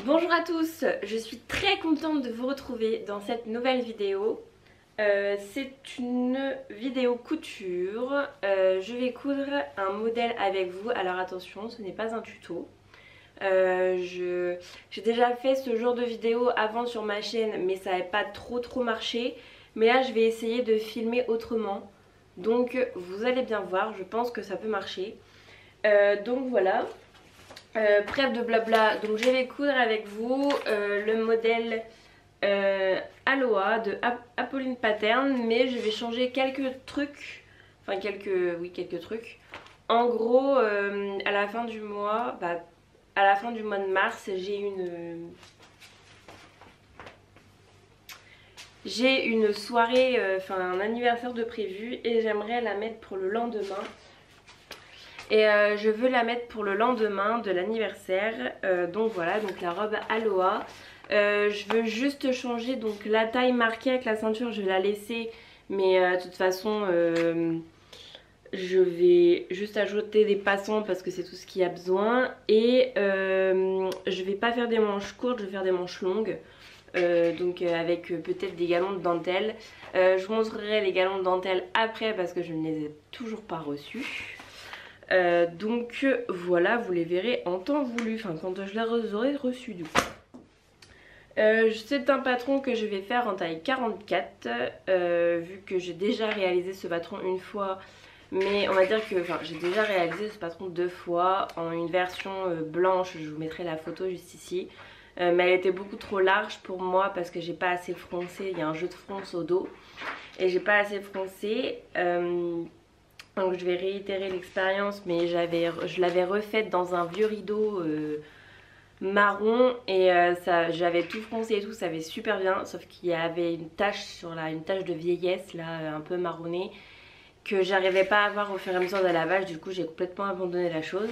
Bonjour à tous, je suis très contente de vous retrouver dans cette nouvelle vidéo. C'est une vidéo couture. Je vais coudre un modèle avec vous. Alors attention, ce n'est pas un tuto. J'ai déjà fait ce genre de vidéo avant sur ma chaîne, mais ça n'avait pas trop marché. Mais là, je vais essayer de filmer autrement. Donc vous allez bien voir, je pense que ça peut marcher. Donc voilà. Bref de blabla, donc je vais coudre avec vous le modèle Aloha de Apolline Pattern, mais je vais changer quelques trucs, enfin quelques trucs. En gros, à la fin du mois, à la fin du mois de mars, j'ai une soirée, enfin un anniversaire de prévu et j'aimerais la mettre pour le lendemain. Et je veux la mettre pour le lendemain de l'anniversaire. Donc voilà, donc la robe Aloha. Je veux juste changer donc la taille marquée avec la ceinture, je vais la laisser. Mais de toute façon, je vais juste ajouter des passants parce que c'est tout ce qu'il y a besoin. Et je vais pas faire des manches courtes, je vais faire des manches longues. Donc avec peut-être des galons de dentelle. Je vous montrerai les galons de dentelle après parce que je ne les ai toujours pas reçus. Donc voilà, vous les verrez en temps voulu, enfin quand je les aurai reçus du coup. C'est un patron que je vais faire en taille 44, vu que j'ai déjà réalisé ce patron une fois. Mais on va dire que j'ai déjà réalisé ce patron deux fois en une version blanche, je vous mettrai la photo juste ici. Mais elle était beaucoup trop large pour moi parce que j'ai pas assez froncé, il y a un jeu de fronce au dos. Et j'ai pas assez froncé. Donc je vais réitérer l'expérience, mais je l'avais refaite dans un vieux rideau marron et j'avais tout froncé et tout, ça avait super bien, sauf qu'il y avait une tache sur une tache de vieillesse là, un peu marronnée, que j'arrivais pas à voir au fur et à mesure de la lavage. Du coup j'ai complètement abandonné la chose.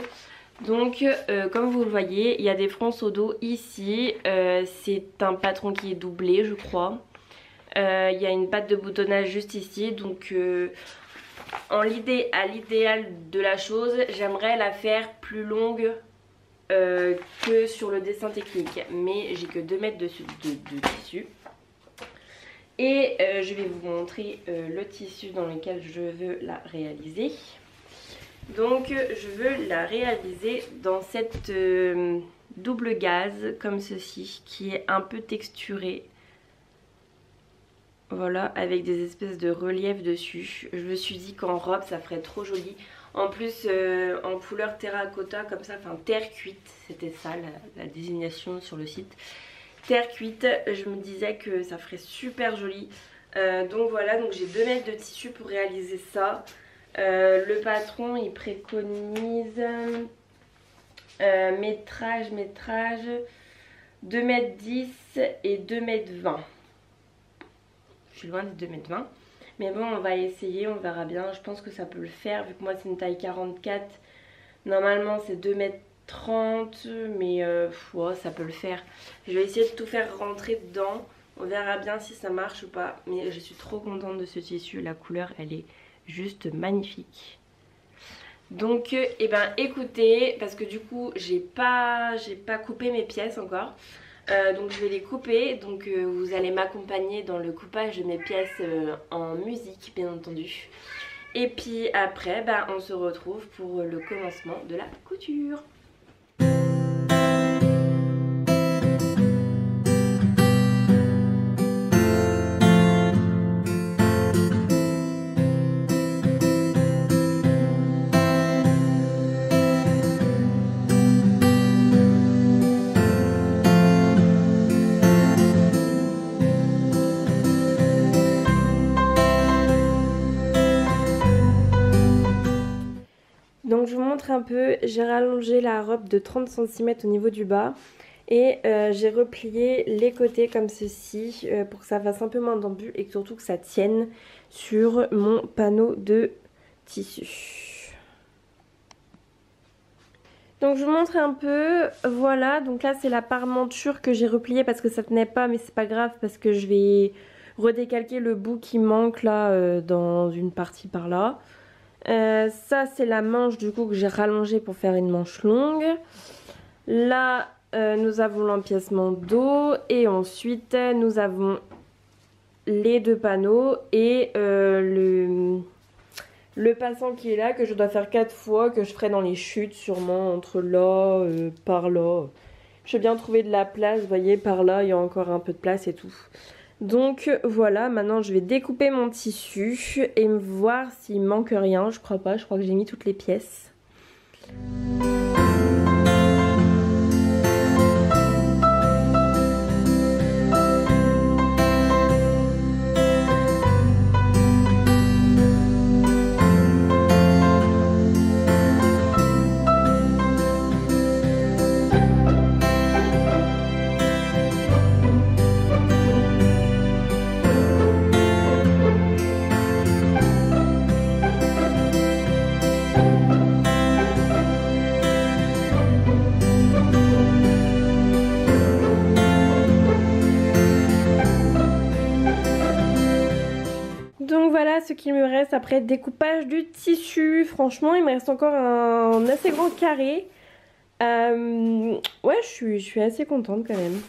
Donc comme vous le voyez, il y a des fronces au dos ici. C'est un patron qui est doublé je crois. Il y a une patte de boutonnage juste ici, donc à l'idéal de la chose, j'aimerais la faire plus longue que sur le dessin technique. Mais j'ai que 2 mètres de tissu. Et je vais vous montrer le tissu dans lequel je veux la réaliser. Donc je veux la réaliser dans cette double gaze comme ceci, qui est un peu texturée. Voilà, avec des espèces de reliefs dessus. Je me suis dit qu'en robe ça ferait trop joli. En plus en couleur terracotta comme ça, enfin terre cuite, c'était ça la désignation sur le site. Terre cuite, je me disais que ça ferait super joli. Donc voilà, donc j'ai 2 mètres de tissu pour réaliser ça. Le patron il préconise métrage 2 mètres 10 et 2 mètres 20. Je suis loin des 2,20 m. Mais bon, on va essayer, on verra bien. Je pense que ça peut le faire, vu que moi c'est une taille 44. Normalement c'est 2,30 m, mais ouais, ça peut le faire. Je vais essayer de tout faire rentrer dedans. On verra bien si ça marche ou pas. Mais je suis trop contente de ce tissu. La couleur, elle est juste magnifique. Donc, eh ben, écoutez, parce que du coup, j'ai pas coupé mes pièces encore. Donc je vais les couper, donc vous allez m'accompagner dans le coupage de mes pièces en musique bien entendu. Et puis après on se retrouve pour le commencement de la couture. Donc je vous montre un peu, j'ai rallongé la robe de 30 cm au niveau du bas et j'ai replié les côtés comme ceci pour que ça fasse un peu moins d'embut et surtout que ça tienne sur mon panneau de tissu. Donc je vous montre un peu, voilà, donc là c'est la parmenture que j'ai repliée parce que ça tenait pas, mais c'est pas grave parce que je vais redécalquer le bout qui manque là dans une partie par là. Ça c'est la manche du coup que j'ai rallongée pour faire une manche longue. Là nous avons l'empiècement dos et ensuite nous avons les deux panneaux et le passant qui est là, que je dois faire 4 fois, que je ferai dans les chutes sûrement, entre là, par là. J'ai bien trouvé de la place, vous voyez, par là il y a encore un peu de place et tout. Donc voilà, maintenant je vais découper mon tissu et me voir s'il manque rien. Je crois pas, je crois que j'ai mis toutes les pièces. Donc voilà ce qu'il me reste après découpage du tissu. Franchement il me reste encore un assez grand carré. Ouais je suis assez contente quand même.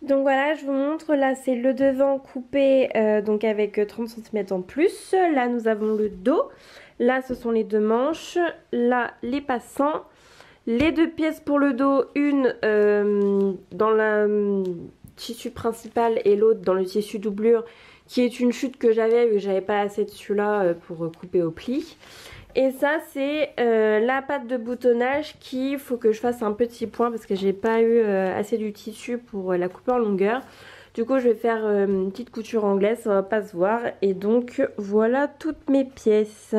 Donc voilà je vous montre, là c'est le devant coupé donc avec 30 cm en plus. Là nous avons le dos, là ce sont les deux manches, là les passants. Les deux pièces pour le dos, une dans le tissu principal et l'autre dans le tissu doublure, qui est une chute que j'avais vu que j'avais pas assez de celui-là pour couper au pli. Et ça c'est la patte de boutonnage qu'il faut que je fasse un petit point parce que j'ai pas eu assez du tissu pour la couper en longueur. Du coup je vais faire une petite couture anglaise, ça va pas se voir. Et donc voilà toutes mes pièces.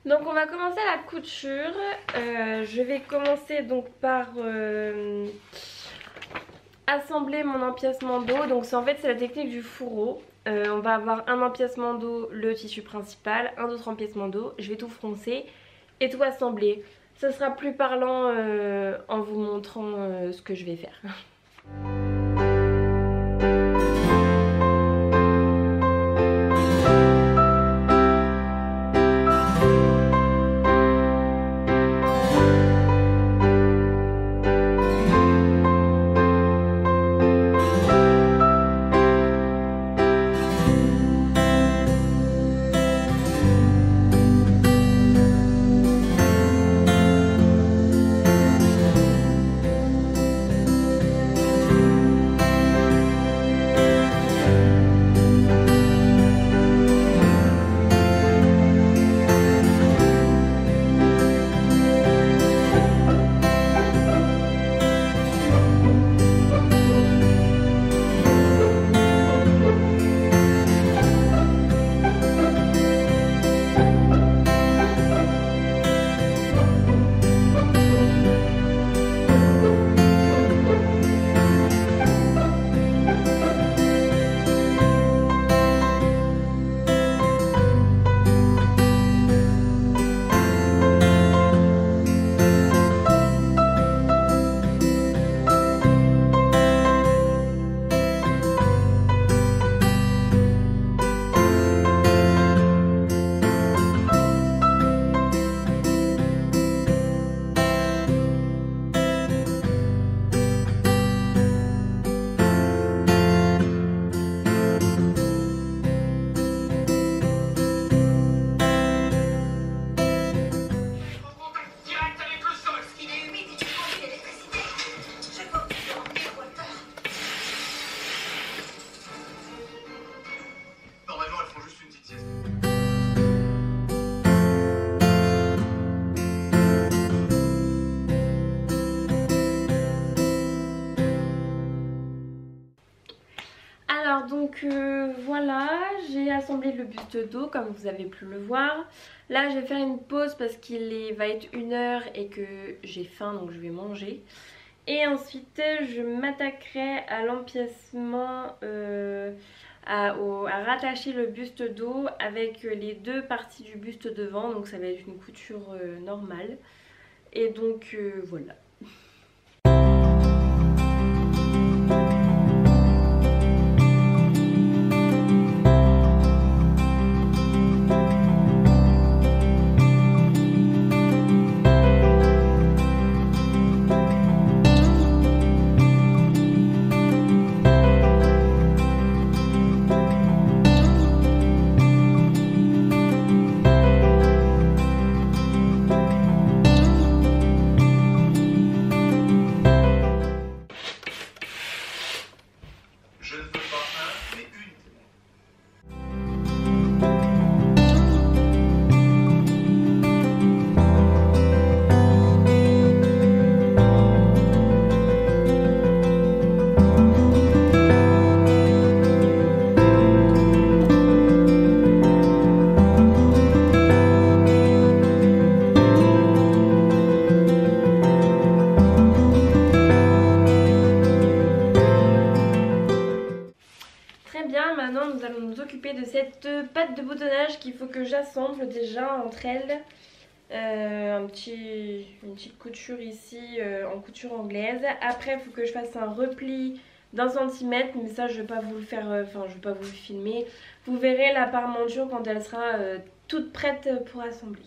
Donc on va commencer la couture. Je vais commencer donc par assembler mon empiècement dos. Donc en fait c'est la technique du fourreau. On va avoir un empiècement dos, le tissu principal, un autre empiècement dos. Je vais tout froncer et tout assembler. Ce sera plus parlant en vous montrant ce que je vais faire. Alors donc voilà, j'ai assemblé le buste dos comme vous avez pu le voir. Là je vais faire une pause parce qu'il va être 1h et que j'ai faim donc je vais manger. Et ensuite je m'attaquerai à l'empiècement, à rattacher le buste dos avec les deux parties du buste devant. Donc ça va être une couture normale. Et donc voilà. occuper de cette pâte de boutonnage qu'il faut que j'assemble déjà entre elles. Une petite couture ici en couture anglaise. Après il faut que je fasse un repli d'1 centimètre, mais ça je vais pas vous le faire, je vais pas vous le filmer. Vous verrez la parmenture quand elle sera toute prête pour assembler.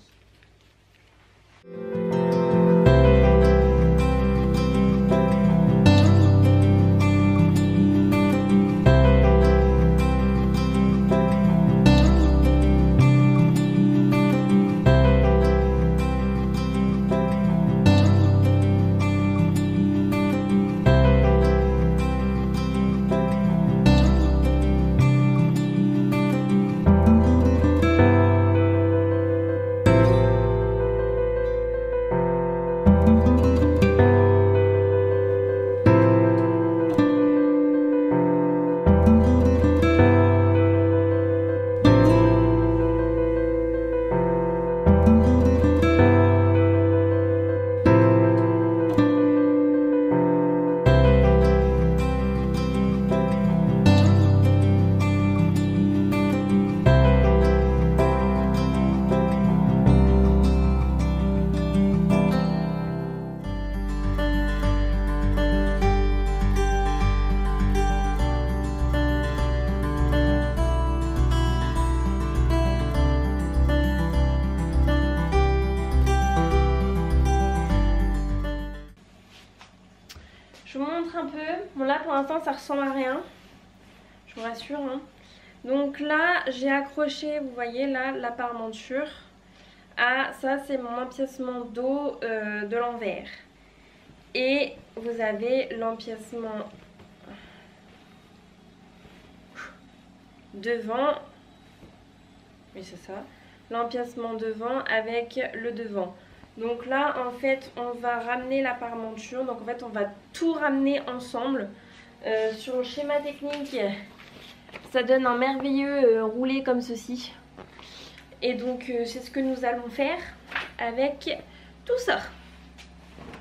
Je vous montre un peu. Bon là pour l'instant ça ressemble à rien. Je vous rassure. Hein. Donc là j'ai accroché, vous voyez là, la parmenture. Ah ça c'est mon empiècement dos de l'envers. Et vous avez l'empiècement devant. Oui c'est ça. L'empiècement devant avec le devant. Donc là en fait on va ramener la parmenture, donc en fait on va tout ramener ensemble. Sur le schéma technique ça donne un merveilleux roulé comme ceci. Et donc c'est ce que nous allons faire avec tout ça.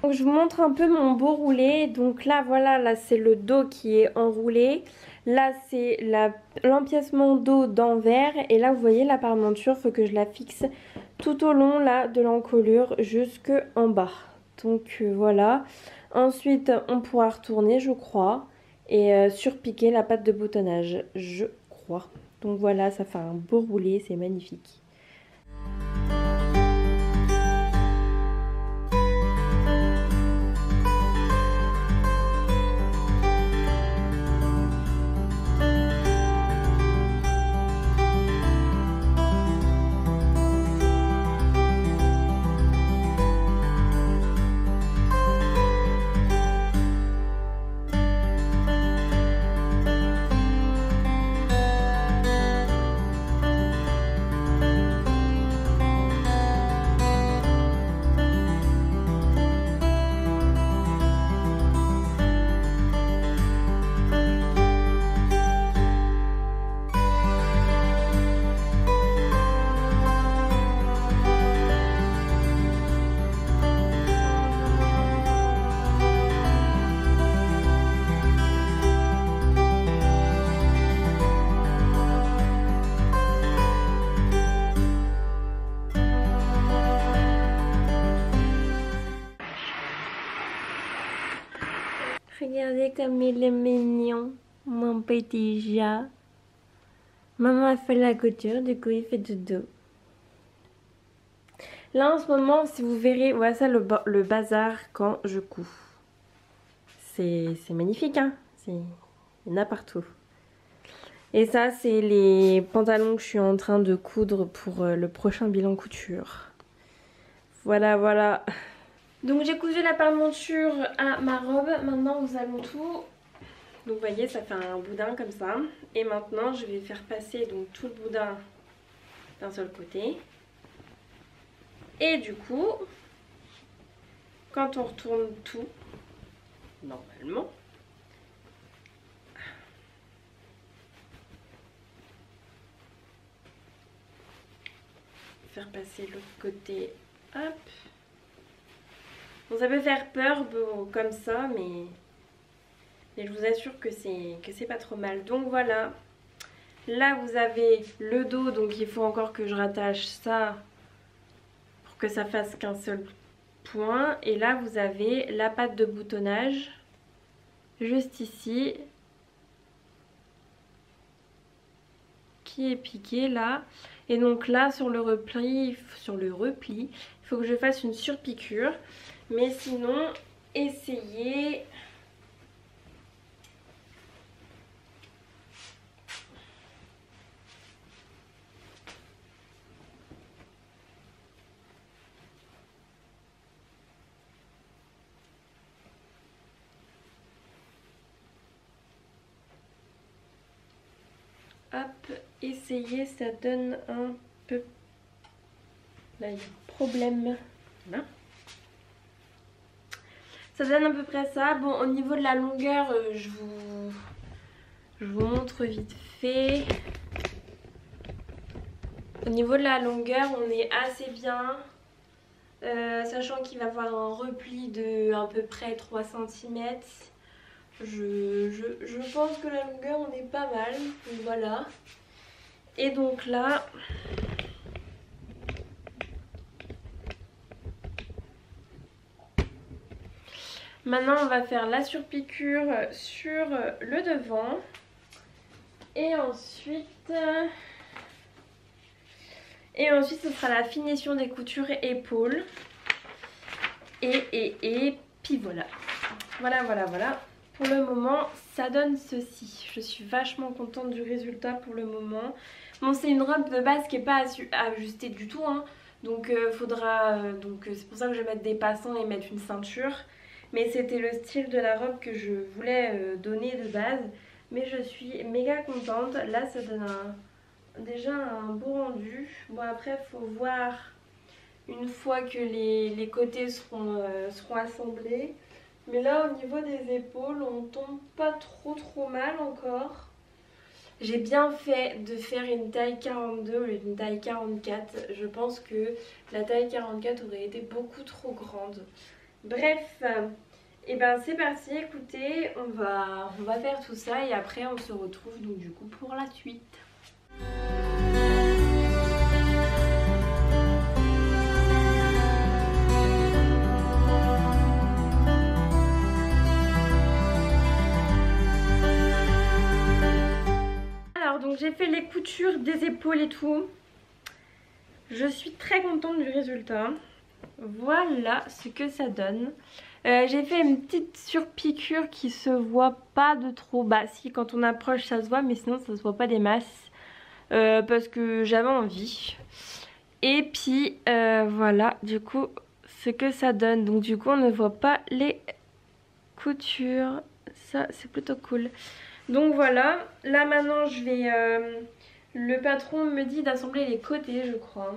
Donc je vous montre un peu mon beau roulé. Donc là voilà, là c'est le dos qui est enroulé. Là c'est l'empiècement dos d'envers. Et là vous voyez la parmenture, il faut que je la fixe tout au long là de l'encolure jusque en bas. Donc voilà. Ensuite on pourra retourner je crois et surpiquer la pâte de boutonnage, je crois. Donc voilà, ça fait un beau roulé, c'est magnifique. Regardez comme il est mignon, mon petit chat. Maman a fait la couture, du coup il fait dodo. Là en ce moment, si vous verrez, voilà ça le bazar quand je couds. C'est magnifique, hein. Il y en a partout. Et ça, c'est les pantalons que je suis en train de coudre pour le prochain bilan couture. Voilà, voilà. Donc j'ai cousu la parmenture à ma robe. Maintenant nous allons tout. Donc vous voyez, ça fait un boudin comme ça. Et maintenant je vais faire passer donc tout le boudin d'un seul côté. Et du coup, quand on retourne tout, normalement, faire passer l'autre côté, hop. Bon, ça peut faire peur comme ça, mais je vous assure que c'est pas trop mal. Donc voilà, Là vous avez le dos, donc il faut encore que je rattache ça pour que ça fasse qu'un seul point. Et là vous avez la patte de boutonnage juste ici qui est piquée là. Et donc là sur le repli, il faut que je fasse une surpiqûre. Mais sinon, essayez... Hop, essayez, ça donne un peu... Là, il y a un problème. Voilà. Ça donne à peu près ça. Bon, au niveau de la longueur, je vous montre vite fait. Au niveau de la longueur, on est assez bien. Sachant qu'il va y avoir un repli de à peu près 3 cm. Je pense que la longueur, on est pas mal. Donc voilà. Et donc là... Maintenant, on va faire la surpiqûre sur le devant. Et ensuite, ce sera la finition des coutures épaules. Et puis voilà. Voilà. Pour le moment, ça donne ceci. Je suis vachement contente du résultat pour le moment. Bon, c'est une robe de base qui n'est pas ajustée du tout. Hein. Donc, c'est pour ça que je vais mettre des passants et mettre une ceinture. Mais c'était le style de la robe que je voulais donner de base. Mais je suis méga contente. Là, ça donne déjà un beau rendu. Bon, après, il faut voir une fois que les côtés seront assemblés. Mais là, au niveau des épaules, on tombe pas trop mal encore. J'ai bien fait de faire une taille 42 au lieu d'une taille 44. Je pense que la taille 44 aurait été beaucoup trop grande. Bref, et ben c'est parti, écoutez, on va faire tout ça et après on se retrouve donc du coup pour la suite. Alors donc j'ai fait les coutures des épaules et tout. Je suis très contente du résultat. Voilà ce que ça donne. J'ai fait une petite surpiqûre qui se voit pas de trop. Bah si, quand on approche ça se voit, mais sinon ça se voit pas des masses. Parce que j'avais envie. Et puis voilà du coup ce que ça donne. Donc du coup on ne voit pas les coutures. Ça c'est plutôt cool. Donc voilà. Là maintenant je vais... le patron me dit d'assembler les côtés je crois.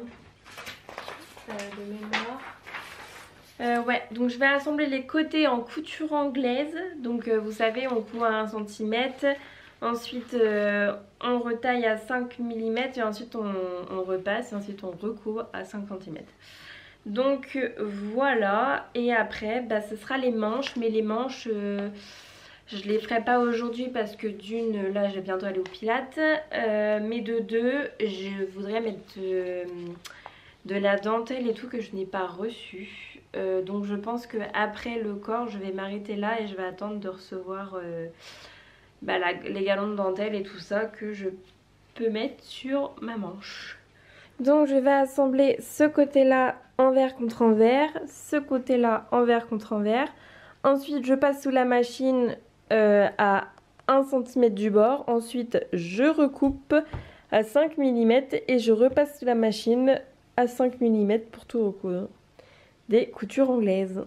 De mémoire. Ouais, donc je vais assembler les côtés en couture anglaise. Donc vous savez, on coud à 1 cm. Ensuite, on retaille à 5 mm et ensuite on repasse. Et ensuite, on recoud à 5 cm. Donc voilà. Et après, bah, ce sera les manches. Mais les manches, je les ferai pas aujourd'hui parce que d'une, là, je vais bientôt aller au Pilates. Mais de deux, je voudrais mettre... de la dentelle et tout que je n'ai pas reçu. Donc je pense que après le corps je vais m'arrêter là et je vais attendre de recevoir les galons de dentelle et tout ça que je peux mettre sur ma manche. Donc je vais assembler ce côté là envers contre envers, ce côté là envers contre envers. Ensuite je passe sous la machine à 1 cm du bord. Ensuite je recoupe à 5 mm et je repasse sous la machine à 5 mm pour tout recoudre. Des coutures anglaises.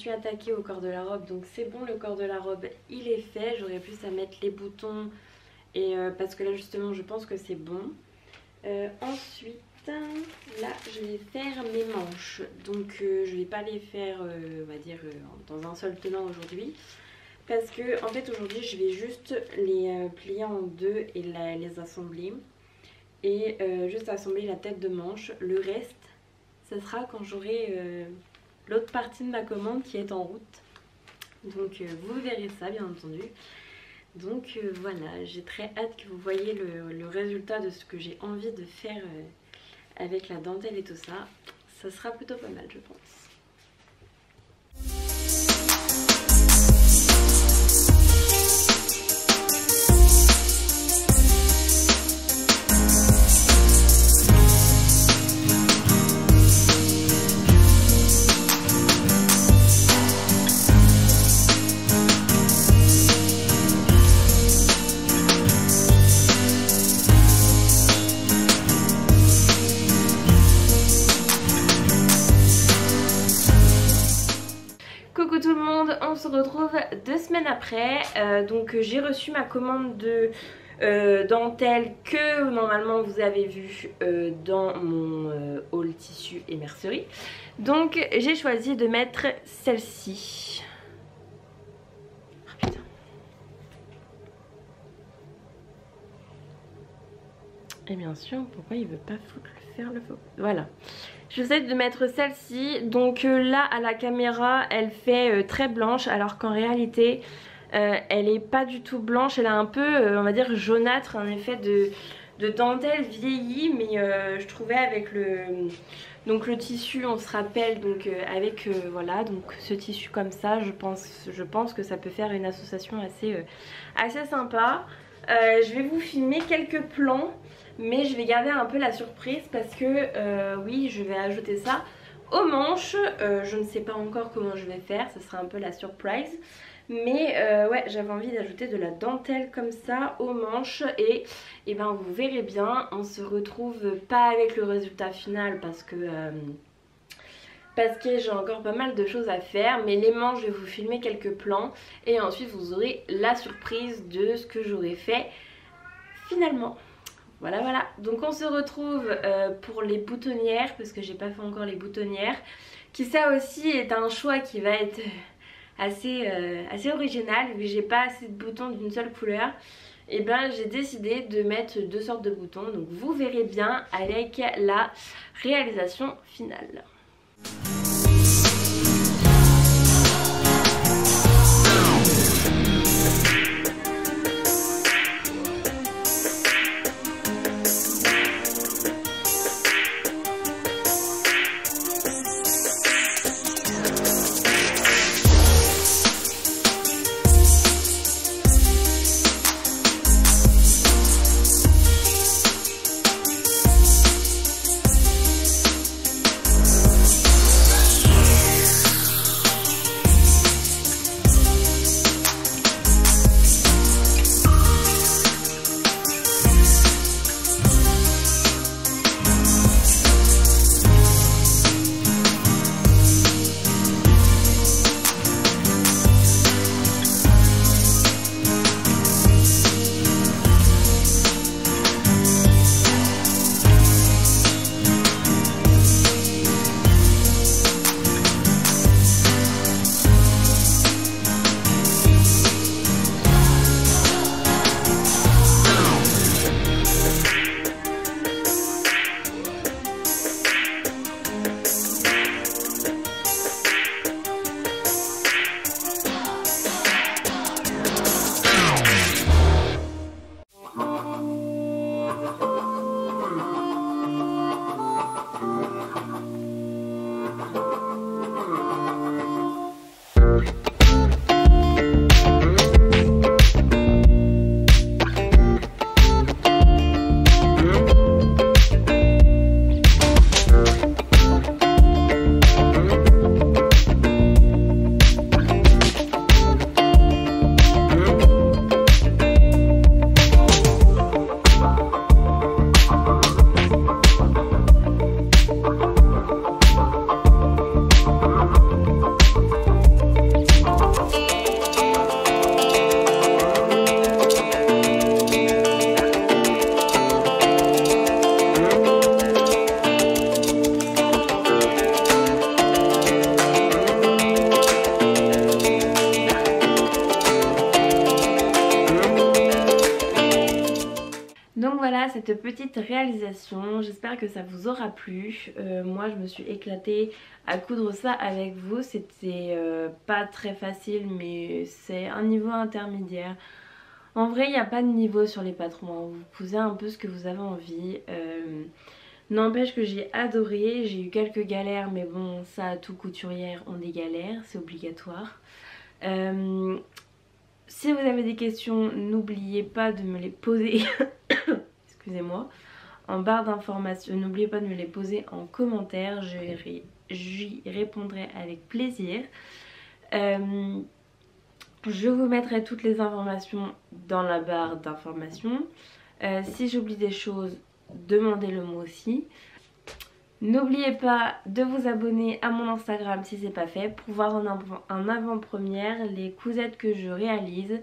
suis attaquée au corps de la robe, donc c'est bon, le corps de la robe il est fait. J'aurais plus à mettre les boutons et parce que là justement je pense que c'est bon. Ensuite là je vais faire mes manches, donc je vais pas les faire on va dire dans un seul tenant aujourd'hui, parce que en fait aujourd'hui je vais juste les plier en deux et les assembler, et juste assembler la tête de manche. Le reste ça sera quand j'aurai l'autre partie de ma commande qui est en route, donc vous verrez ça bien entendu. Donc voilà, j'ai très hâte que vous voyez le résultat de ce que j'ai envie de faire avec la dentelle et tout ça. Ça sera plutôt pas mal je pense. Coucou tout le monde, on se retrouve 2 semaines après. Donc j'ai reçu ma commande de dentelle que normalement vous avez vu dans mon haul tissu et mercerie. Donc j'ai choisi de mettre celle-ci. Oh, putain. Et bien sûr, pourquoi il veut pas faire le faux? Voilà. Je sais de mettre celle-ci. Donc là à la caméra elle fait très blanche, alors qu'en réalité elle est pas du tout blanche. Elle a un peu on va dire jaunâtre, un effet de dentelle vieillie. Mais je trouvais avec le tissu, on se rappelle, donc avec voilà, donc ce tissu comme ça, je pense que ça peut faire une association assez sympa. Je vais vous filmer quelques plans, mais je vais garder un peu la surprise parce que oui, je vais ajouter ça aux manches. Je ne sais pas encore comment je vais faire, ce sera un peu la surprise. Mais ouais, j'avais envie d'ajouter de la dentelle comme ça aux manches, et ben vous verrez bien, on se retrouve pas avec le résultat final parce que j'ai encore pas mal de choses à faire. Mais les manches, je vais vous filmer quelques plans et ensuite vous aurez la surprise de ce que j'aurai fait finalement. Voilà, donc on se retrouve pour les boutonnières, parce que j'ai pas fait encore les boutonnières, qui ça aussi est un choix qui va être assez original, vu que j'ai pas assez de boutons d'une seule couleur. Et ben j'ai décidé de mettre 2 sortes de boutons, donc vous verrez bien avec la réalisation finale. voilà cette petite réalisation, j'espère que ça vous aura plu. Moi je me suis éclatée à coudre ça avec vous, c'était pas très facile mais c'est un niveau intermédiaire. En vrai il n'y a pas de niveau sur les patrons, hein. Vous posez un peu ce que vous avez envie. N'empêche que j'ai adoré, j'ai eu quelques galères mais bon ça tout couturière ont des galères, c'est obligatoire. Si vous avez des questions n'oubliez pas de me les poser excusez-moi, en barre d'informations, n'oubliez pas de me les poser en commentaire, j'y répondrai avec plaisir. Je vous mettrai toutes les informations dans la barre d'informations. Si j'oublie des choses, demandez-le moi aussi. N'oubliez pas de vous abonner à mon Instagram si c'est pas fait pour voir en avant-première les cousettes que je réalise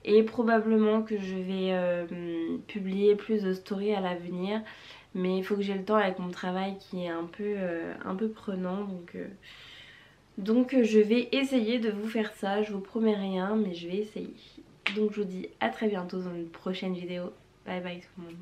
et probablement que je vais publier plus de stories à l'avenir, mais il faut que j'ai le temps avec mon travail qui est un peu prenant, donc je vais essayer de vous faire ça. Je vous promets rien mais je vais essayer. Donc je vous dis à très bientôt dans une prochaine vidéo. Bye bye tout le monde.